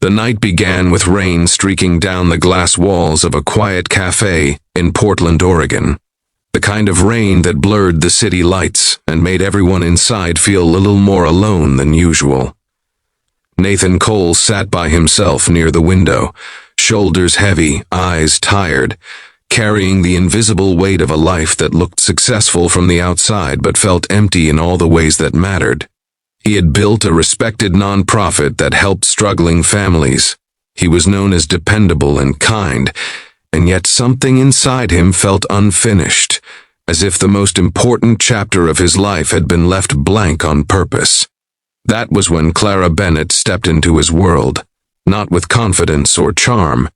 The night began with rain streaking down the glass walls of a quiet café in Portland, Oregon. The kind of rain that blurred the city lights and made everyone inside feel a little more alone than usual. Nathan Cole sat by himself near the window, shoulders heavy, eyes tired, carrying the invisible weight of a life that looked successful from the outside but felt empty in all the ways that mattered. He had built a respected nonprofit that helped struggling families. He was known as dependable and kind, and yet something inside him felt unfinished, as if the most important chapter of his life had been left blank on purpose. That was when Clara Bennett stepped into his world, not with confidence or charm,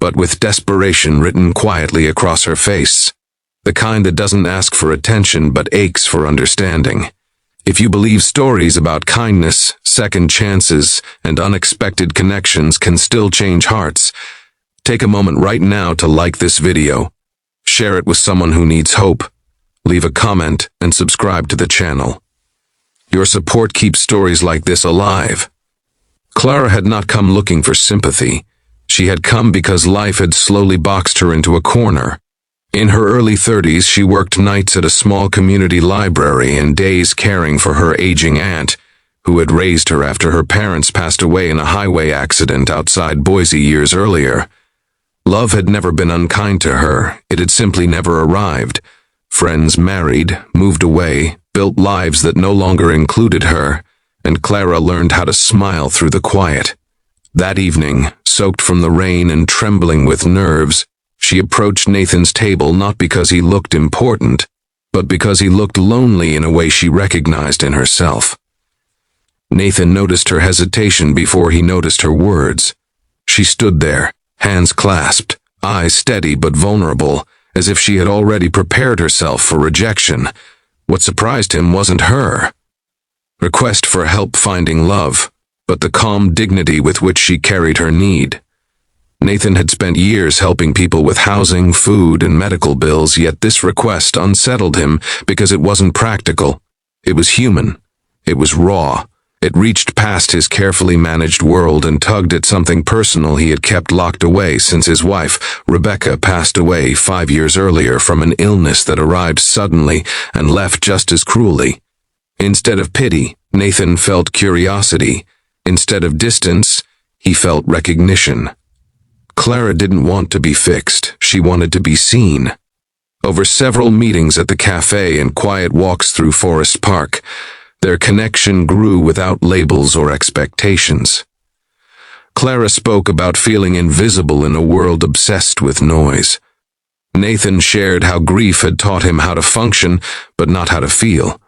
but with desperation written quietly across her face, the kind that doesn't ask for attention but aches for understanding. If you believe stories about kindness, second chances, and unexpected connections can still change hearts, take a moment right now to like this video, share it with someone who needs hope, leave a comment, and subscribe to the channel. Your support keeps stories like this alive. Clara had not come looking for sympathy. She had come because life had slowly boxed her into a corner. In her early 30s, she worked nights at a small community library and days caring for her aging aunt, who had raised her after her parents passed away in a highway accident outside Boise years earlier. Love had never been unkind to her. It had simply never arrived. Friends married, moved away, built lives that no longer included her, and Clara learned how to smile through the quiet. That evening, soaked from the rain and trembling with nerves, she approached Nathan's table not because he looked important, but because he looked lonely in a way she recognized in herself. Nathan noticed her hesitation before he noticed her words. She stood there, hands clasped, eyes steady but vulnerable, as if she had already prepared herself for rejection. What surprised him wasn't her request for help finding love, but the calm dignity with which she carried her need. Nathan had spent years helping people with housing, food, and medical bills, yet this request unsettled him because it wasn't practical. It was human. It was raw. It reached past his carefully managed world and tugged at something personal he had kept locked away since his wife, Rebecca, passed away 5 years earlier from an illness that arrived suddenly and left just as cruelly. Instead of pity, Nathan felt curiosity. Instead of distance, he felt recognition. Clara didn't want to be fixed. She wanted to be seen. Over several meetings at the cafe and quiet walks through Forest Park, their connection grew without labels or expectations. Clara spoke about feeling invisible in a world obsessed with noise. Nathan shared how grief had taught him how to function, but not how to feel.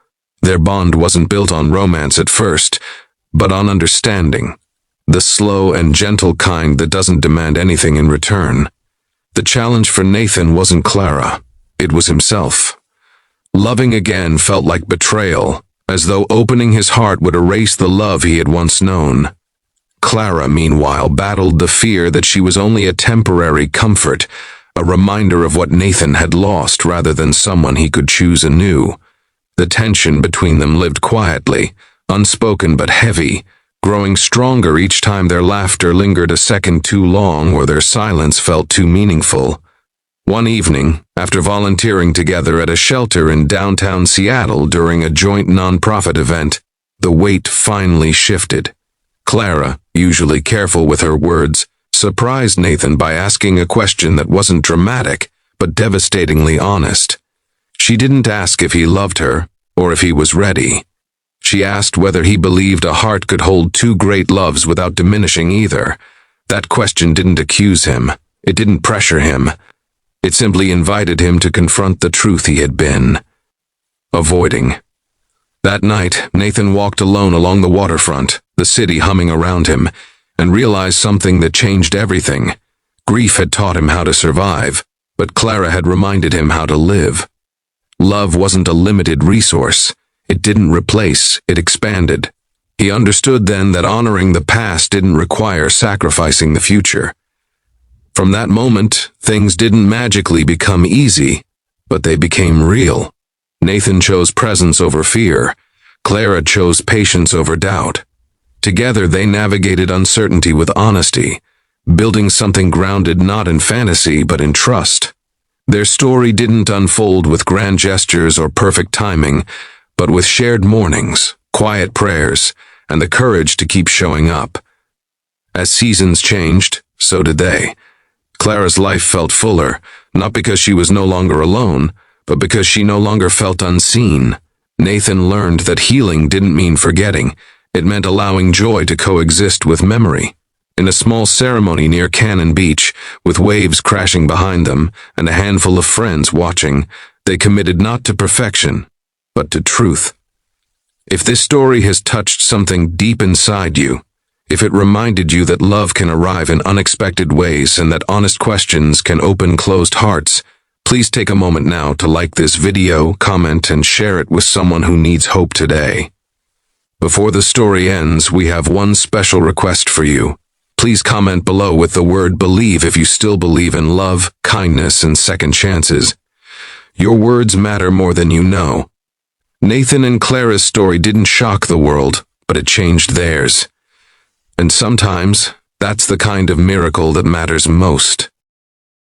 Their bond wasn't built on romance at first, but on understanding, the slow and gentle kind that doesn't demand anything in return. The challenge for Nathan wasn't Clara, it was himself. Loving again felt like betrayal, as though opening his heart would erase the love he had once known. Clara, meanwhile, battled the fear that she was only a temporary comfort, a reminder of what Nathan had lost rather than someone he could choose anew. The tension between them lived quietly, unspoken but heavy, growing stronger each time their laughter lingered a second too long or their silence felt too meaningful. One evening, after volunteering together at a shelter in downtown Seattle during a joint nonprofit event, the weight finally shifted. Clara, usually careful with her words, surprised Nathan by asking a question that wasn't dramatic, but devastatingly honest. She didn't ask if he loved her, or if he was ready. She asked whether he believed a heart could hold two great loves without diminishing either. That question didn't accuse him. It didn't pressure him. It simply invited him to confront the truth he had been avoiding. That night, Nathan walked alone along the waterfront, the city humming around him, and realized something that changed everything. Grief had taught him how to survive, but Clara had reminded him how to live. Love wasn't a limited resource. It didn't replace, it expanded. He understood then that honoring the past didn't require sacrificing the future. From that moment, things didn't magically become easy, but they became real. Nathan chose presence over fear. Clara chose patience over doubt. Together they navigated uncertainty with honesty, building something grounded not in fantasy but in trust. Their story didn't unfold with grand gestures or perfect timing, but with shared mornings, quiet prayers, and the courage to keep showing up. As seasons changed, so did they. Clara's life felt fuller, not because she was no longer alone, but because she no longer felt unseen. Nathan learned that healing didn't mean forgetting. It meant allowing joy to coexist with memory. In a small ceremony near Cannon Beach, with waves crashing behind them and a handful of friends watching, they committed not to perfection, but to truth. If this story has touched something deep inside you, if it reminded you that love can arrive in unexpected ways and that honest questions can open closed hearts, please take a moment now to like this video, comment, and share it with someone who needs hope today. Before the story ends, we have one special request for you. Please comment below with the word believe if you still believe in love, kindness, and second chances. Your words matter more than you know. Nathan and Clara's story didn't shock the world, but it changed theirs. And sometimes, that's the kind of miracle that matters most.